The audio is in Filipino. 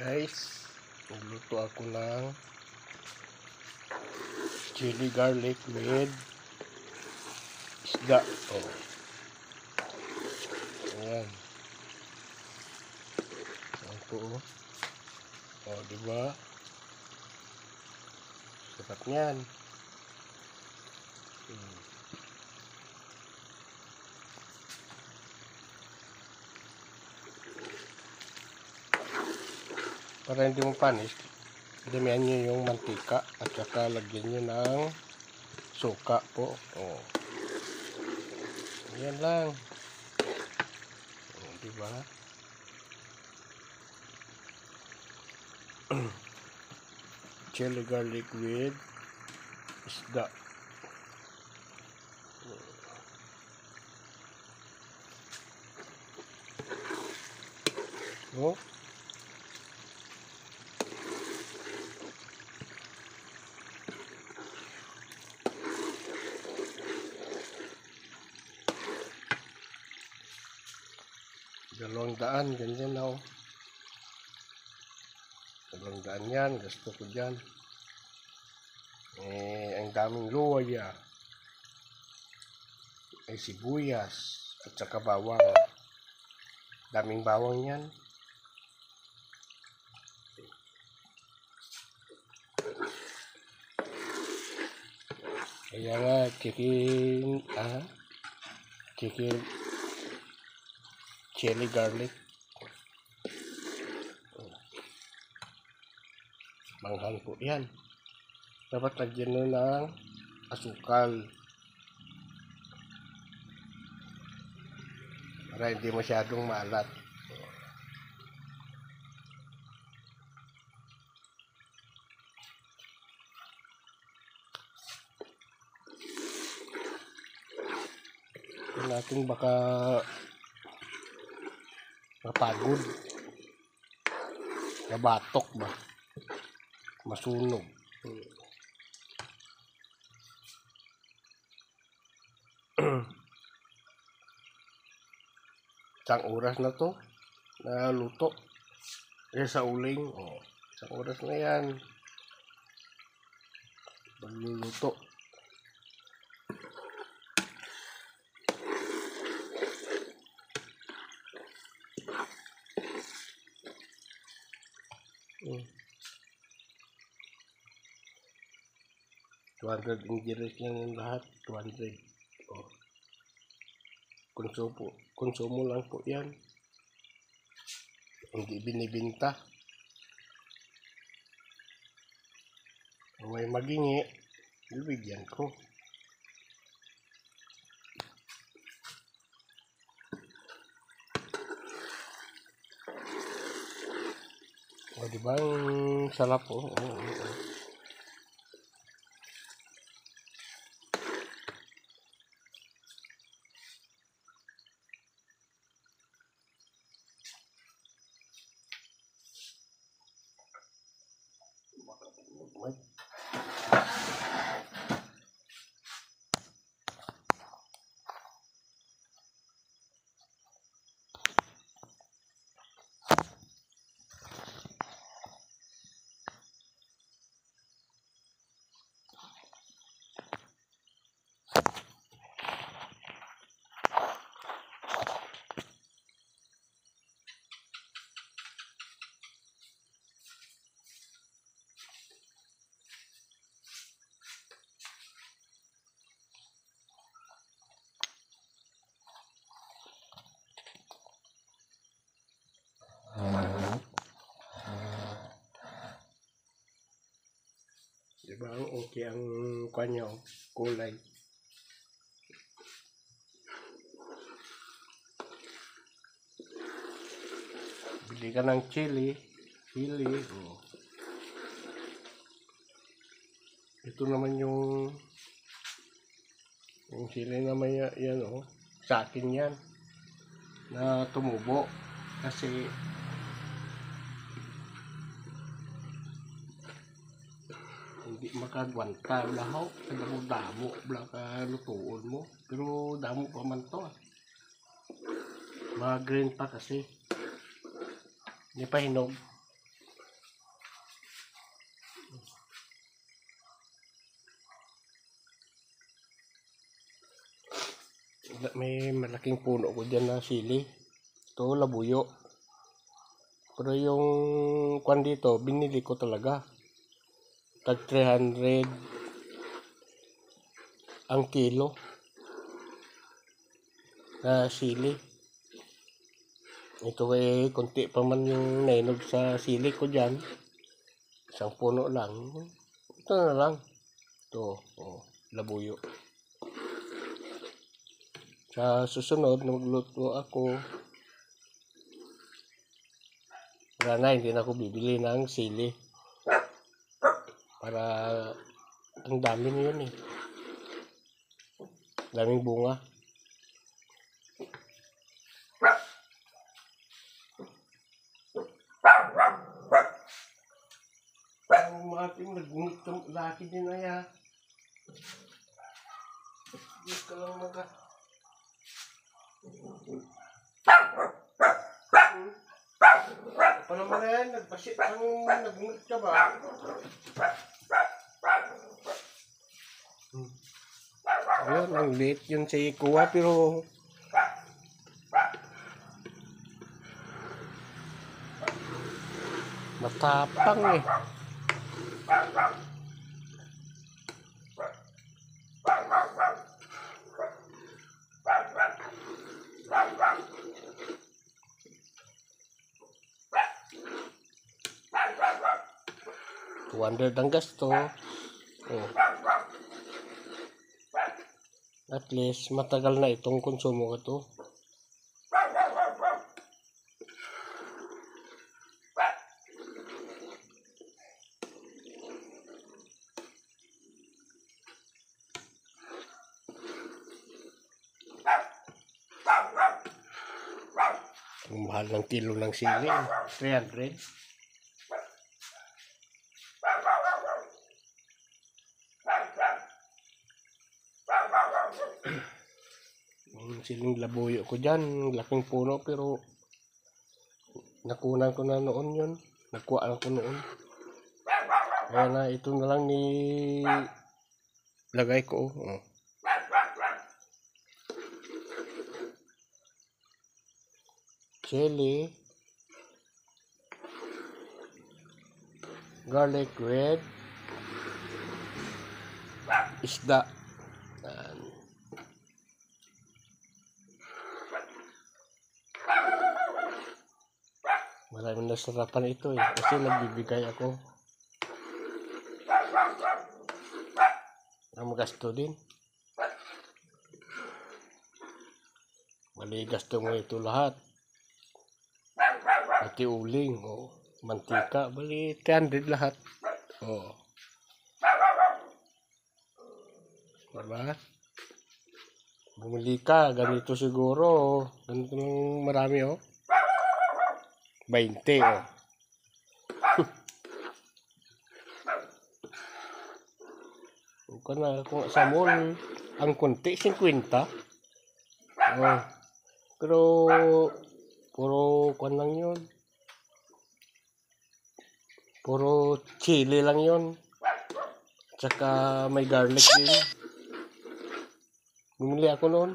Guys, magluto ako ng chili garlic with isda. Ayan. Ayan po. Diba? Sarap niyan. Para hindi mo panis, damihan nyo yung mantika at saka lagyan nyo ng suka po. Ayan lang. Diba? Chili garlic with isda. $200, ganyan na. $200 yan, gusto ko dyan. Ang daming luya, ay sibuyas, at saka bawang. Daming bawang yan. Kaya nga, chili garlic. Manghang po yan. Dapat lagyan nyo ng asukal para hindi masyadong maalat. Natin baka mapagod, nabatok ba, masunog. Isang oras na to na luto sa uling. Isang oras na yan magluluto. $200 ingredients yan yung lahat. 200. Konsumo lang po yan. Hindi binibinta. Kung may magingi, bibigyan ko. Diba ang sarap po? Diba okay ang kanya kulay. Bili ka ng chili. Ito naman yung chili naman yan sa akin yan na tumubo kasi hindi makagwanta lahaw kada mo damo ka lutuon mo, pero damo pa man to mga green pa kasi hindi pa hinog. laking puno ko dyan na sili. Ito, labuyo. Pero yung kwan dito, binili ko talaga. Tag 300 ang kilo na sili. Ito konti pa man yung nainog sa sili ko dyan. Isang puno lang. Ito na lang. Ito, labuyo. Sa susunod, magluto ako. Wala na, hindi na ako bibili ng sili. Para ang dami na yun eh. Daming bunga. Ang mga ating nagungit ka laki din na ya. Hindi ka lang maga. Ano naman yan? Nagpasit ang nagungit ka ba? Ayun, ang late yun sa ikuha pero matapang eh. $200 ang gasto. At least matagal na itong konsumo ko to. Ang mahal ng kilo ng sili, 300. Siling labuyo ko dyan, laking puno pero nakunan ko na noon yun. Nakuha ko noon. Kaya na ito na lang ni lagay ko. Chili, garlic red, isda. Maraming nasarapan ito eh, kasi nagbibigay ako. Ang gasto din. Mali gasto mo ito lahat. Pati uling, mantika, bali 300 lahat. Diba? Bumili ka, ganito siguro. Ganito ng marami 20 kung sa mall ang konti 50. Pero puro kwan lang yun, puro chili lang yun, tsaka may garlic din. Bumili ako noon.